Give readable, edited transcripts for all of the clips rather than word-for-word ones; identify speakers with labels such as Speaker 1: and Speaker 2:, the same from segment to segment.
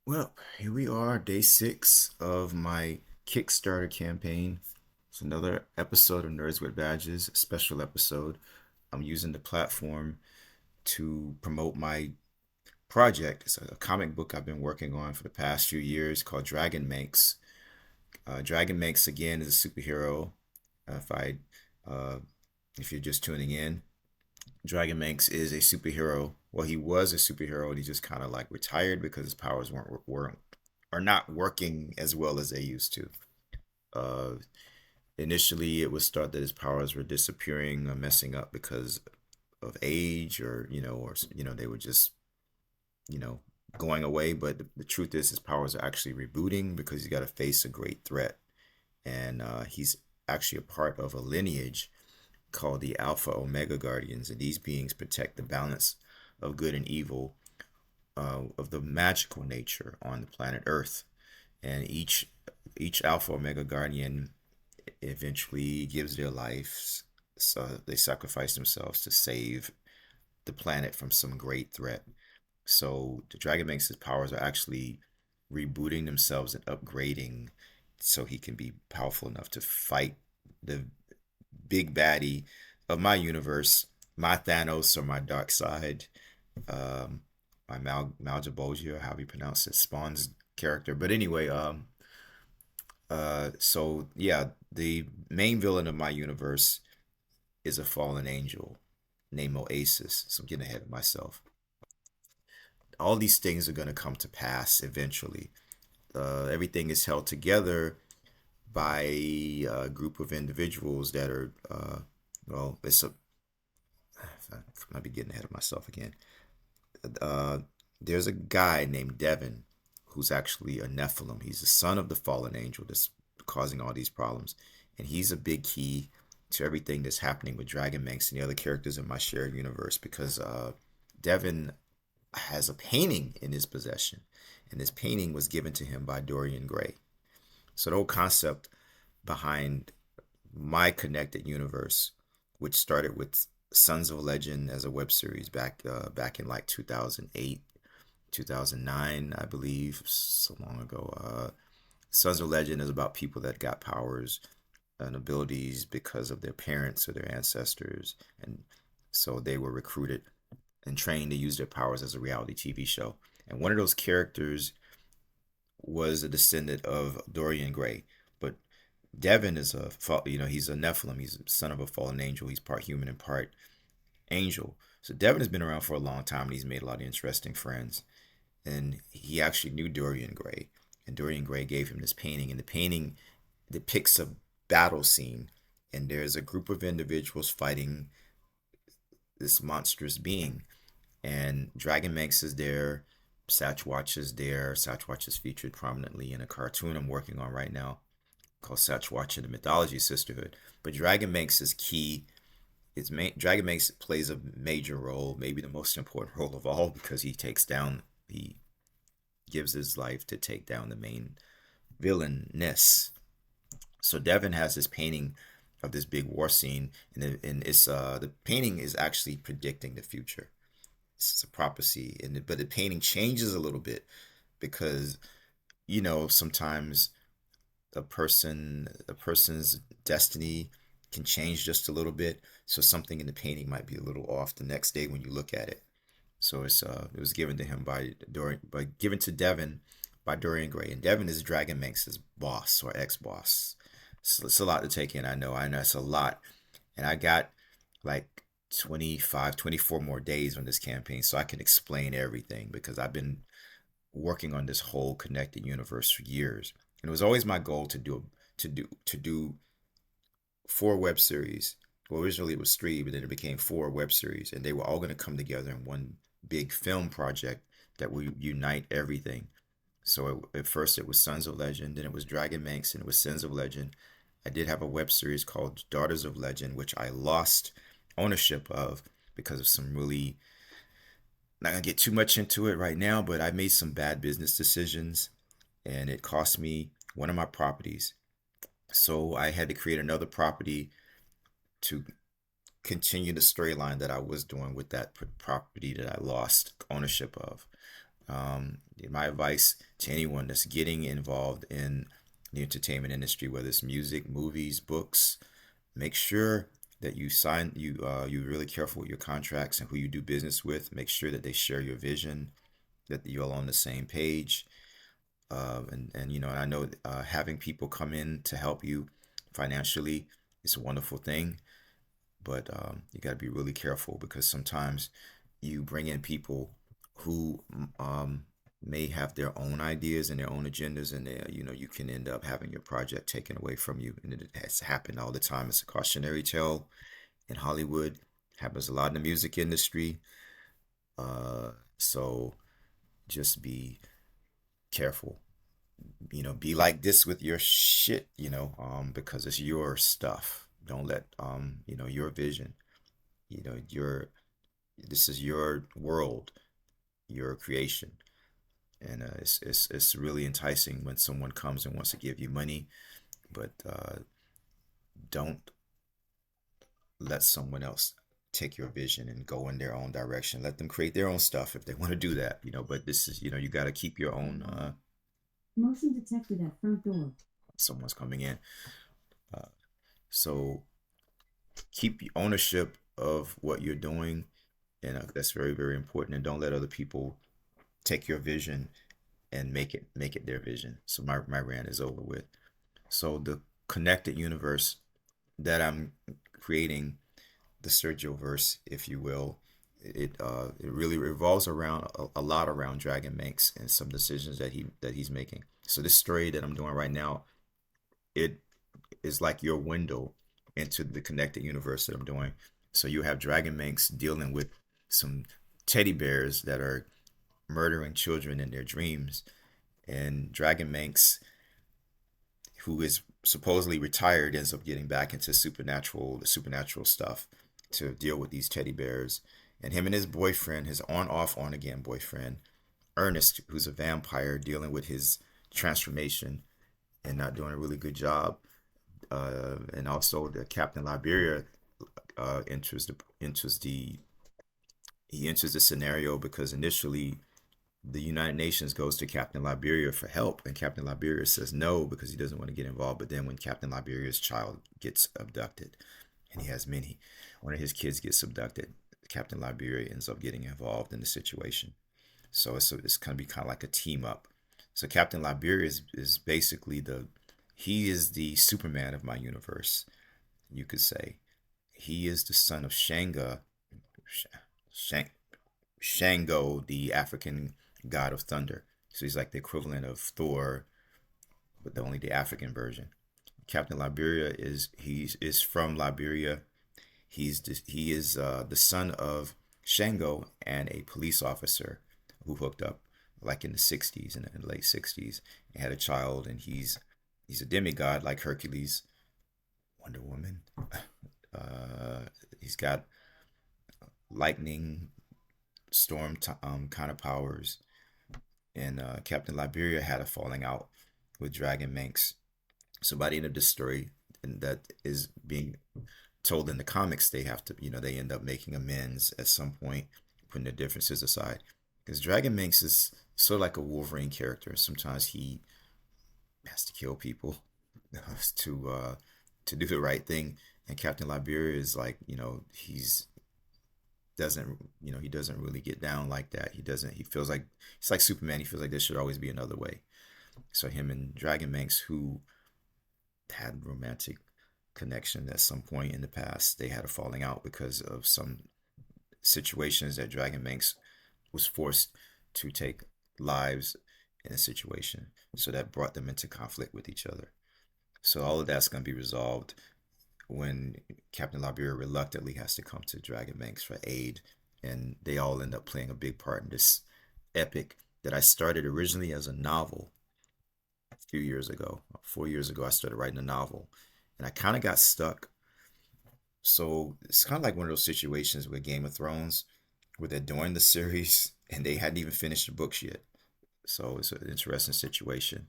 Speaker 1: Well, here we are, day 6 of my Kickstarter campaign. It's another episode of Nerds with Badges, a special episode. I'm using the platform to promote my project. It's a comic book I've been working on for the past few years called DragonManx. DragonManx again is a superhero. If I, uh, if you're just tuning in, DragonManx is a superhero. Well, he was a superhero, and he just kind of like retired because his powers weren't are not working as well as they used to. Uh, Initially, it was thought that his powers were disappearing or messing up because of age, or they were just you know going away. But the truth is, his powers are actually rebooting because he's got to face a great threat, and he's actually a part of a lineage called the Alpha Omega Guardians, and these beings protect the balance of good and evil, of the magical nature on the planet Earth. And each Alpha Omega Guardian eventually gives their lives, so they sacrifice themselves to save the planet from some great threat. So the Dragon Manx's powers are actually rebooting themselves and upgrading so he can be powerful enough to fight the big baddie of my universe, my Thanos or my dark side, um, my Maljabolgia, or how you pronounce it, Spawn's character. But anyway, so yeah, the main villain of my universe is a fallen angel named Oasis. So I'm getting ahead of myself. All these things are going to come to pass eventually. Everything is held together by a group of individuals that are, well, I might be getting ahead of myself again. Uh, there's a guy named Devin who's actually a Nephilim. He's the son of the fallen angel that's causing all these problems. And he's a big key to everything that's happening with Dragon Manx and the other characters in my shared universe because Devin has a painting in his possession. And this painting was given to him by Dorian Gray. So the whole concept behind my connected universe, which started with Sons of Legend as a web series back in like 2008, 2009, I believe, so long ago. Sons of Legend is about people that got powers and abilities because of their parents or their ancestors, and so they were recruited and trained to use their powers as a reality TV show. And one of those characters was a descendant of Dorian Gray, but Devin is he's a Nephilim. He's a son of a fallen angel. He's part human and part angel. So Devin has been around for a long time and he's made a lot of interesting friends. And he actually knew Dorian Gray. And Dorian Gray gave him this painting. And the painting depicts a battle scene. And there's a group of individuals fighting this monstrous being. And Dragon Manx is there. Satchwatch is there. Satchwatch is featured prominently in a cartoon I'm working on right now called Satchwatch and the Mythology Sisterhood. But Dragon Manx is key. Dragon Manx plays a major role, maybe the most important role of all, because he gives his life to take down the main villainess. So Devin has this painting of this big war scene, and it's the painting is actually predicting the future. It's a prophecy, but the painting changes a little bit because sometimes a person's destiny can change just a little bit, so something in the painting might be a little off the next day when you look at it. So it was given to him given to Devin by Dorian Gray, and Devin is Dragon Manx's boss or ex-boss. So it's a lot to take in. I know it's a lot, and I got like 25, 24 more days on this campaign, so I can explain everything because I've been working on this whole connected universe for years. And it was always my goal to do 4 web series. Well, originally it was 3, but then it became 4 web series, and they were all going to come together in one big film project that would unite everything. So at first it was Sons of Legend, then it was Dragon Manx, and it was Sons of Legend. I did have a web series called Daughters of Legend, which I lost ownership of because of some really, not gonna get too much into it right now, but I made some bad business decisions and it cost me one of my properties. So I had to create another property to continue the storyline that I was doing with that property that I lost ownership of. My advice to anyone that's getting involved in the entertainment industry, whether it's music, movies, books, make sure that you're really careful with your contracts and who you do business with. Make sure that they share your vision, that you're all on the same page. And I know having people come in to help you financially is a wonderful thing, but you got to be really careful because sometimes you bring in people who may have their own ideas and their own agendas, and you can end up having your project taken away from you. And it has happened all the time. It's a cautionary tale in Hollywood. Happens a lot in the music industry. So just be careful. Be like this with your shit, because it's your stuff. Don't let your vision, your this is your world, your creation. And it's really enticing when someone comes and wants to give you money, but don't let someone else take your vision and go in their own direction. Let them create their own stuff if they want to do that, but this is, you got to keep your own. Motion detected at front door. Someone's coming in. So keep ownership of what you're doing, and that's very, very important. And don't let other people take your vision and make it their vision. So my rant is over with. So the connected universe that I'm creating, the Sergioverse, if you will, it really revolves around a lot around DragonManx and some decisions that he's making. So this story that I'm doing right now, it is like your window into the connected universe that I'm doing. So you have DragonManx dealing with some teddy bears that are murdering children in their dreams, and DragonManx, who is supposedly retired, ends up getting back into the supernatural stuff to deal with these teddy bears. And him and his boyfriend, his on again boyfriend, Ernest, who's a vampire, dealing with his transformation and not doing a really good job. And also the Captain Liberia enters the scenario because initially the United Nations goes to Captain Liberia for help, and Captain Liberia says no because he doesn't want to get involved. But then when Captain Liberia's child gets abducted, and he has many, one of his kids gets abducted, Captain Liberia ends up getting involved in the situation. So it's going to be kind of like a team up. So Captain Liberia is basically he is the Superman of my universe, you could say. He is the son of Shango, the African god of thunder. So he's like the equivalent of Thor, but only the African version. Captain Liberia is from Liberia. He is the son of Shango and a police officer who hooked up like in the 60s, in the late 60s, and had a child, and he's a demigod like Hercules, Wonder Woman. He's got lightning, storm kind of powers, and Captain Liberia had a falling out with DragonManx. So by the end of this story, and that is being told in the comics, they have to, they end up making amends at some point, putting their differences aside. Because DragonManx is sort of like a Wolverine character. Sometimes he has to kill people to do the right thing. And Captain Liberia is like, he doesn't really get down like that. He feels like it's like Superman. He feels like there should always be another way. So him and DragonManx, who had romantic connection at some point in the past, they had a falling out because of some situations that DragonManx was forced to take lives in a situation. So that brought them into conflict with each other. So all of that's going to be resolved when Captain Liberia reluctantly has to come to DragonManx for aid, and they all end up playing a big part in this epic that I started originally as a novel a few years ago. 4 years ago, I started writing a novel, and I kind of got stuck. So it's kind of like one of those situations with Game of Thrones, where they're doing the series and they hadn't even finished the books yet. So it's an interesting situation.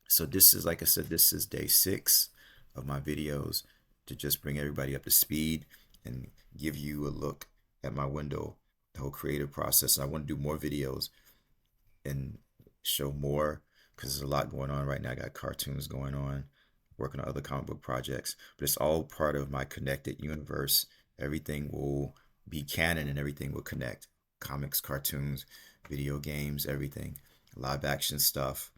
Speaker 1: So this is, like I said, this is day 6 of my videos to just bring everybody up to speed and give you a look at my window, the whole creative process. And I want to do more videos and show more because there's a lot going on right now. I got cartoons going on, working on other comic book projects, but it's all part of my connected universe. Everything will be canon and everything will connect. Comics, cartoons, video games, everything, live action stuff.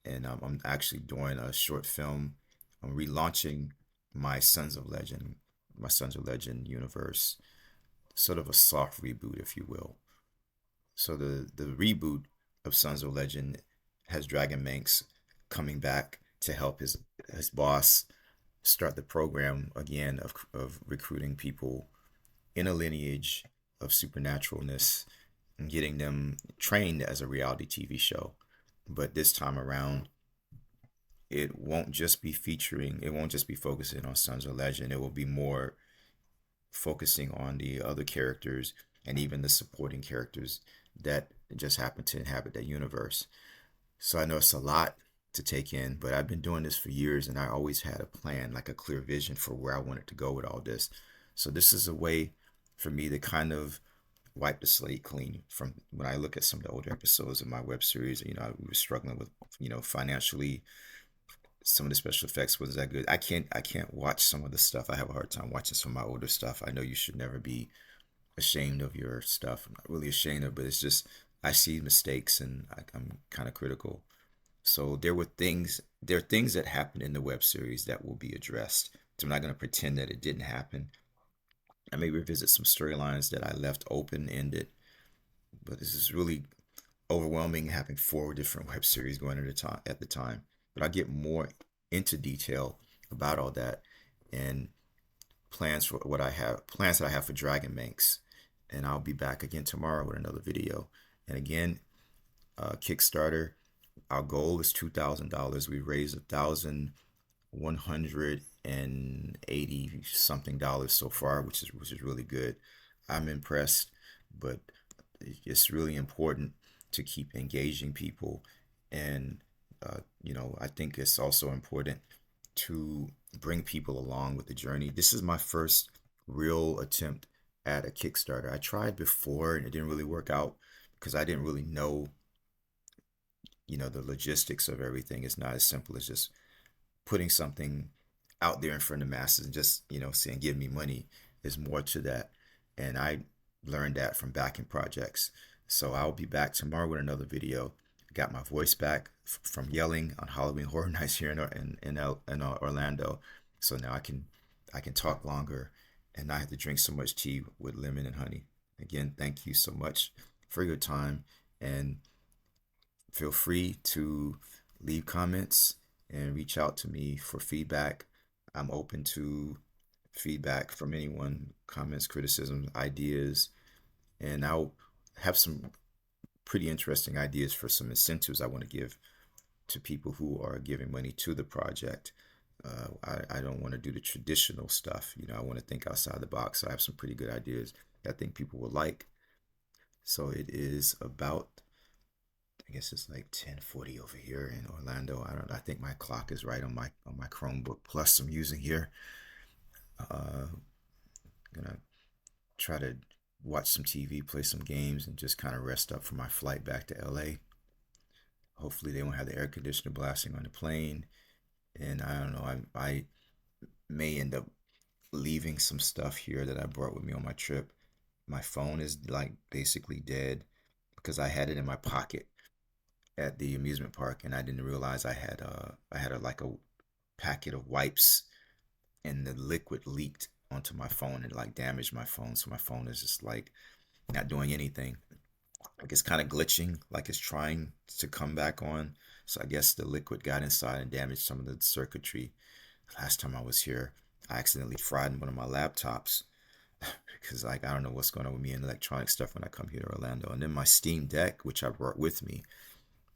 Speaker 1: And I'm actually doing a short film. I'm relaunching my Sons of Legend, my Sons of Legend universe, sort of a soft reboot, if you will. So the reboot of Sons of Legend has DragonManx coming back to help his boss start the program again of recruiting people in a lineage of supernaturalness and getting them trained as a reality TV show. But this time around, it won't just be focusing on Sons of Legend. It will be more focusing on the other characters and even the supporting characters that just happen to inhabit that universe. So I know it's a lot to take in, but I've been doing this for years and I always had a plan, like a clear vision for where I wanted to go with all this. So this is a way for me to kind of wipe the slate clean from when I look at some of the older episodes of my web series. We were struggling with, financially. Some of the special effects wasn't that good. I can't watch some of the stuff. I have a hard time watching some of my older stuff. I know you should never be ashamed of your stuff. I'm not really ashamed of, but it's just I see mistakes and I'm kind of critical. So there are things that happen in the web series that will be addressed. So I'm not going to pretend that it didn't happen. I may revisit some storylines that I left open ended, but this is really overwhelming having four different web series going at the time. But I'll get more into detail about all that and plans that I have for DragonManx. And I'll be back again tomorrow with another video. And again, Kickstarter, our goal is $2,000. We raised 1,180 something dollars so far, which is really good. I'm impressed, but it's really important to keep engaging people, and I think it's also important to bring people along with the journey. This is my first real attempt at a Kickstarter. I tried before and it didn't really work out because I didn't really know, the logistics of everything. It's not as simple as just putting something out there in front of the masses and just, saying, give me money. There's more to that. And I learned that from backing projects. So I'll be back tomorrow with another video. Got my voice back from yelling on Halloween Horror Nights here in Orlando. So now I can talk longer and not have to drink so much tea with lemon and honey. Again, thank you so much for your time, and feel free to leave comments and reach out to me for feedback. I'm open to feedback from anyone, comments, criticisms, ideas, and I'll have some pretty interesting ideas for some incentives I want to give to people who are giving money to the project. I don't want to do the traditional stuff. I want to think outside the box. So I have some pretty good ideas that I think people will like. So it is about, I guess it's like 10:40 over here in Orlando. I don't. I think my clock is right on my Chromebook Plus I'm using here. Uh, gonna try to watch some TV, play some games, and just kind of rest up for my flight back to LA. Hopefully they won't have the air conditioner blasting on the plane. And I don't know. I may end up leaving some stuff here that I brought with me on my trip. My phone is like basically dead because I had it in my pocket at the amusement park, and I didn't realize I had like a packet of wipes, and the liquid leaked onto my phone and like damaged my phone. So my phone is just like not doing anything. Like it's kind of glitching, like it's trying to come back on. So I guess the liquid got inside and damaged some of the circuitry. Last time I was here, I accidentally fried one of my laptops because like I don't know what's going on with me and electronic stuff when I come here to Orlando. And then my Steam Deck, which I brought with me,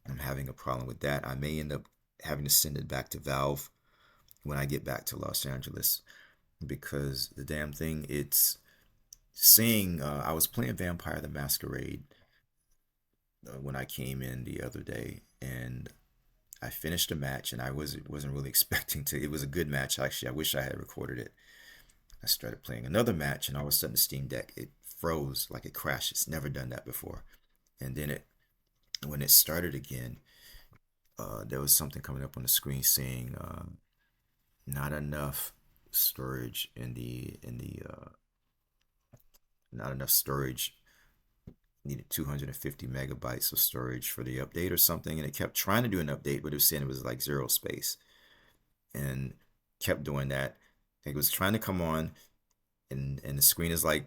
Speaker 1: I'm having a problem with that. I may end up having to send it back to Valve when I get back to Los Angeles because the damn thing, it's saying I was playing Vampire the Masquerade when I came in the other day, and I finished a match, and I wasn't really expecting to. It was a good match actually. I wish I had recorded it. I started playing another match, and all of a sudden the Steam Deck it froze, like it crashed. It's never done that before, and then when it started again, there was something coming up on the screen saying not enough storage not enough storage, needed 250 megabytes of storage for the update or something, and it kept trying to do an update, but it was saying it was like zero space, and kept doing that. It was trying to come on, and the screen is like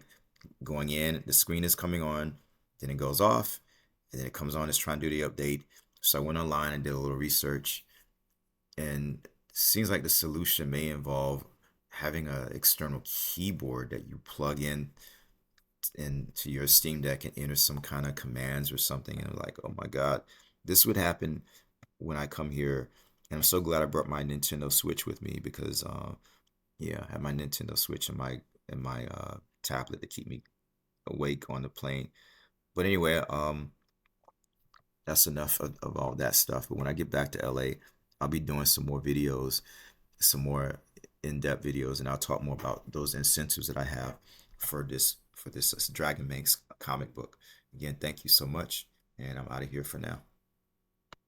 Speaker 1: going in, the screen is coming on, then it goes off, and then it comes on, it's trying to do the update. So I went online and did a little research, and it seems like the solution may involve having an external keyboard that you plug in into your Steam Deck and enter some kind of commands or something. And I'm like, oh my God, this would happen when I come here. And I'm so glad I brought my Nintendo Switch with me because, yeah, I have my Nintendo Switch and my tablet to keep me awake on the plane. But anyway, that's enough of all that stuff. But when I get back to LA, I'll be doing some more videos, some more in-depth videos, and I'll talk more about those incentives that I have for this DragonManx comic book. Again, thank you so much, and I'm out of here for now.